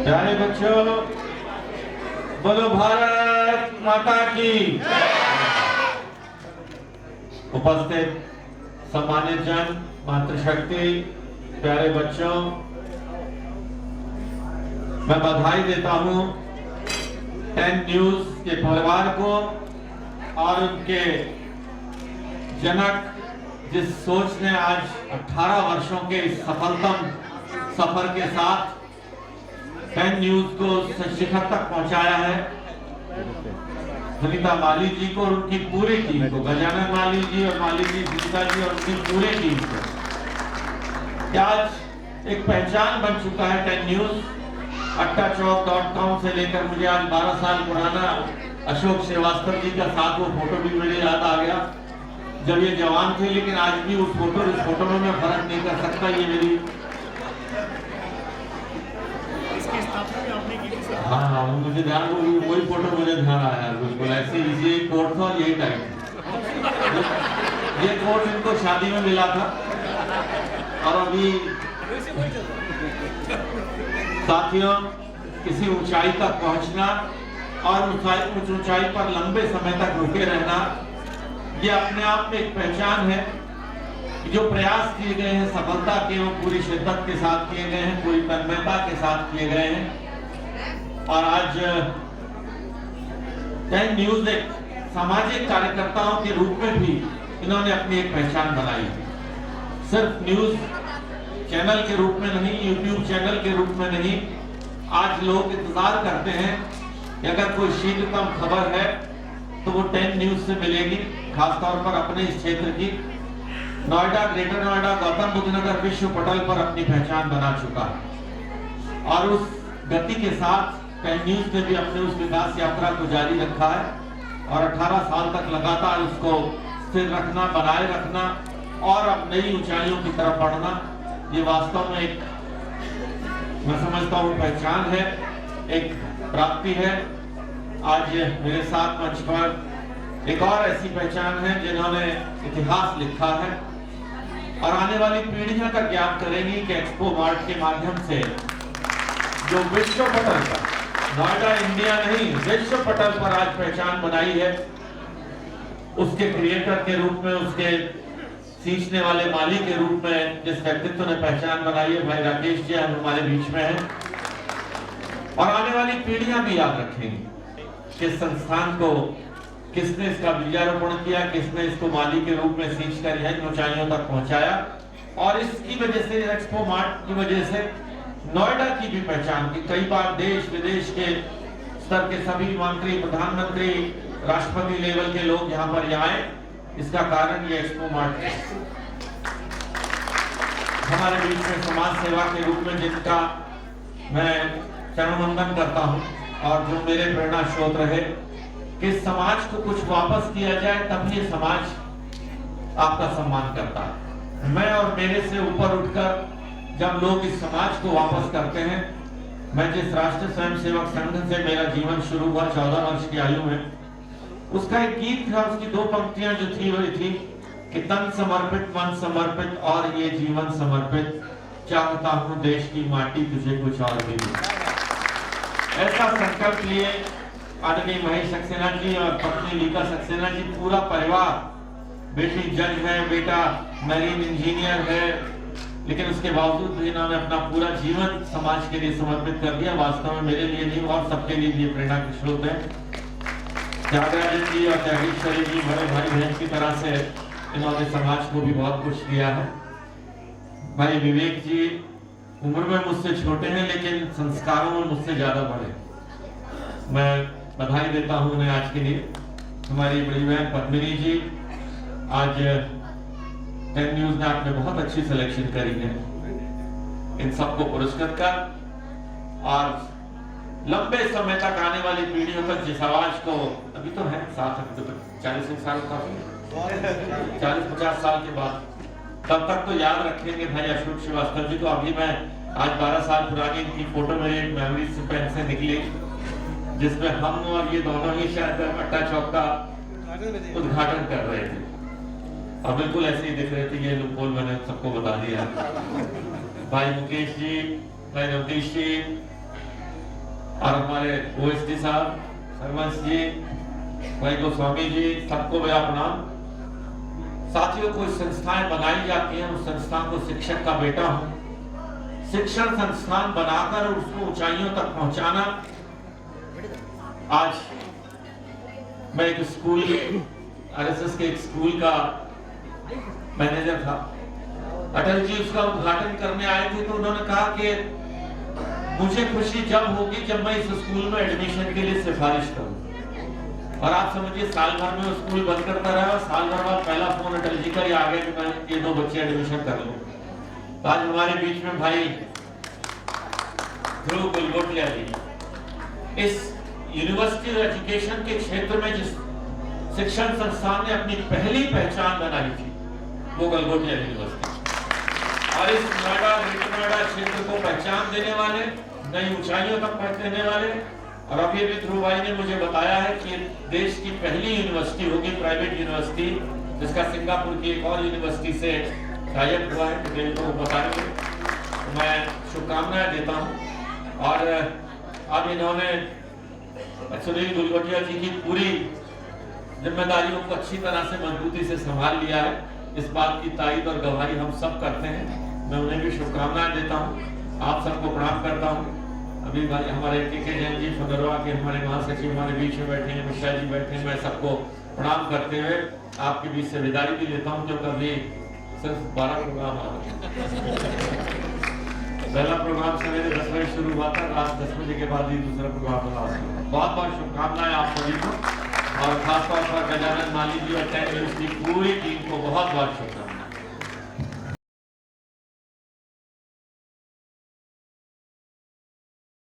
प्यारे बच्चों, बोलो भारत माता की। उपस्थित सम्मानित जन, मातृशक्ति, प्यारे बच्चों, मैं बधाई देता हूं 10 न्यूज के परिवार को और उनके जनक, जिस सोच ने आज 18 वर्षों के इस सफलतम सफर के साथ 10 न्यूज को शिखर तक पहुंचाया है। सुनीता माली जी को और उनकी पूरी टीम को, गजानन माली जी और माली जी, सुनीता जी और उनकी पूरी टीम को आज एक पहचान बन चुका है 10 न्यूज। अट्टाचौक.com से लेकर मुझे आज 12 साल पुराना अशोक श्रीवास्तव जी का साथ वो फोटो भी मेरे याद आ गया जब ये जवान थे, लेकिन आज भी उस फोटो इस फोटो में मैं फर्क नहीं कर सकता। ये मेरी इसकी स्थापना भी आपने की थी। हाँ, मुझे ध्यान, वही फोटो मुझे ध्यान आया बिल्कुल ऐसे। इसी कोट था और यही टाइम, ये कोट इनको शादी में मिला था। और अभी साथियों, किसी ऊंचाई तक पहुंचना और उस ऊंचाई पर लंबे समय तक रुके रहना, ये अपने आप में एक पहचान है। जो प्रयास किए गए हैं सफलता के, वो पूरी शिद्दत के साथ किए गए हैं, पूरी तन्मयता के साथ किए गए हैं। और आज 10 न्यूज एक सामाजिक कार्यकर्ताओं के रूप में भी इन्होंने अपनी एक पहचान बनाई। सिर्फ न्यूज चैनल के रूप में नहीं, यूट्यूब चैनल के रूप में नहीं, आज लोग इंतजार करते हैं कि अगर कोई शीघ्रतम खबर है तो वो 10 न्यूज से मिलेगी। खासतौर पर अपने इस क्षेत्र की नोएडा, ग्रेटर नोएडा, गौतम बुद्ध नगर विश्व पटल पर अपनी पहचान बना चुका है। और उस गति के साथ 10 न्यूज ने भी अपने उस विकास यात्रा को जारी रखा है और 18 साल तक लगातार उसको स्थिर रखना, बनाए रखना और अब नई ऊंचाइयों की तरफ बढ़ना, ये वास्तव में एक, मैं समझता हूँ, पहचान है, एक प्राप्ति है। आज मेरे साथ मंच पर एक और ऐसी पहचान है जिन्होंने इतिहास लिखा है और आने वाली पीढ़ियां का ज्ञान करेंगी कि एक्सपो मार्ट के माध्यम से जो विश्व पटल पर, नोएडा इंडिया नहीं, विश्व पटल पर आज पहचान बनाई है, उसके क्रिएटर के रूप में, उसके सींचने वाले माली के रूप में जिस व्यक्तित्व ने पहचान बनाई है, भाई राकेश जी हमारे बीच में हैं। और आने वाली पीढ़ियां भी याद रखेंगी कि संस्थान को किसने इसका बीजारोपण किया, किसने इसको माली के रूप में सींच कर यह ऊंचाइयों तक पहुंचाया। और इसकी वजह से, एक्सपो मार्ट की वजह से नोएडा की भी पहचान की। कई बार देश विदेश के स्तर के सभी मंत्री, प्रधानमंत्री, राष्ट्रपति लेवल के लोग यहाँ पर आए, इसका कारण ये एक्सपो मार्ट है। हमारे बीच में समाज सेवा के रूप में जिनका मैं चरण वंदन करता हूँ और जो मेरे प्रेरणा स्रोत रहे कि समाज को कुछ वापस किया जाए, तब ये समाज आपका सम्मान करता है। मैं और मेरे से ऊपर उठकर जब लोग इस समाज को वापस करते हैं, मैं जिस राष्ट्रीय स्वयंसेवक संघ से मेरा जीवन शुरू हुआ 14 वर्ष की आयु में, उसका एक गीत था, उसकी 2 पंक्तियां जो थी वो थी कि तन समर्पित, मन समर्पित और ये जीवन समर्पित, चाहता हूं देश की माटी तुझे कुछ और भी दे। ऐसा संकल्प लिए आदरणीय महेश सक्सेना जी और पत्नी लीका सक्सेना जी, पूरा परिवार, बेटी जज है, बेटा मरीन इंजीनियर है, लेकिन उसके बावजूद भी इन्होंने अपना पूरा जीवन समाज के लिए समर्पित कर दिया। वास्तव में मेरे लिए नहीं और सबके लिए प्रेरणा के स्रोत है। त्यागराजन जी और त्यागेश्वरी जी बड़े भाई बहन की तरह से इन्होंने समाज को भी बहुत कुछ दिया है। भाई विवेक जी उम्र में मुझसे छोटे हैं लेकिन संस्कारों में मुझसे ज्यादा बड़े। मैं बधाई देता हूं उन्हें आज के लिए। हमारी बड़ी बहन पद्मिनी जी, आज 10 न्यूज ने आपने बहुत अच्छी सिलेक्शन करी है। इन सबको पुरस्कृत कर और लंबे समय तक आने वाली पीढ़ियों तक जिस आवाज को, अभी तो है साथ, अभी तो 40 साल का, 40-50 साल के बाद, तब तक तो याद रखेंगे भाई अशोक श्रीवास्तव जी को। अभी मैं आज 12 साल पुरानी इनकी फोटो मेरे मेमोरीज पेन से निकली, जिसमें हम और ये दोनों ही शायद अट्टा चौक का उद्घाटन कर रहे थे और बिल्कुल ऐसे ही दिख रहे थे। ये लूपहोल मैंने सबको बता दिया। भाई मुकेश जी, भाई नवदीश जी, और हमारे ओएसडी साहब, सरवंश जी, भाई गोस्वामी जी, सबको मेरा प्रणाम। साथियों, कोई संस्थाएं बनाई जाती हैं, उस संस्थान को शिक्षक का बेटा हूं। शिक्षण संस्थान बनाकर उसको ऊंचाइयों तक पहुंचाना। आज मैं एक स्कूल, आरएसएस के एक स्कूल का मैनेजर था। अटल जी उसका उद्घाटन करने आए थे, तो उन्होंने कहा कि मुझे खुशी जब होगी जब मैं इस स्कूल में एडमिशन के लिए सिफारिश करूं। और आप समझिए, साल भर में वो स्कूल बंद करता रहा और साल भर बाद पहला फोन अटल जी का ही आ गया कि मैं ये 2 बच्चे एडमिशन कर लूं। तो आज हमारे बीच में भाई ध्रुव गलगोटिया जी, इस यूनिवर्सिटी एजुकेशन के क्षेत्र में जिस शिक्षण संस्थान ने अपनी पहली पहचान बनाई थी, वो गलगोटिया यूनिवर्सिटी। और इस नोएडा, ग्रेटर नोएडा क्षेत्र को पहचान देने वाले, नई ऊंचाइयों तक पहुंचने वाले, और अभी भी ध्रुव भाई ने मुझे बताया है कि देश की पहली यूनिवर्सिटी होगी, प्राइवेट यूनिवर्सिटी, जिसका सिंगापुर की एक और यूनिवर्सिटी से टाइप हुआ है, डिटेल को बताएंगे। तो मैं शुभकामनाएं देता हूँ। और अब इन्होंने सुनील गलगोटिया जी की पूरी जिम्मेदारियों को अच्छी तरह से मजबूती से संभाल लिया है। इस बात की तारीफ और गवाही हम सब करते हैं। मैं उन्हें भी शुभकामनाएं देता हूं, आप सबको प्रणाम करता हूं। अभी भाई हमारे के जैन जी फगरवा के हमारे महासचिव हमारे बीच में बैठे हैं, मिश्रा जी बैठे हैं। मैं सबको प्रणाम करते हुए आपके बीच से विदाई भी लेता हूं, जो कभी सिर्फ 12 प्रोग्राम आ रहे। पहला प्रोग्राम सवेरे 10 बजे शुरू हुआ था, रात 10 बजे के बाद ही दूसरा प्रोग्राम हुआ। बहुत बहुत शुभकामनाएं आप सभी को, और खासतौर पर गजानन माली जी और 10 न्यूज़ की पूरी टीम को बहुत बहुत शुभकामनाएं।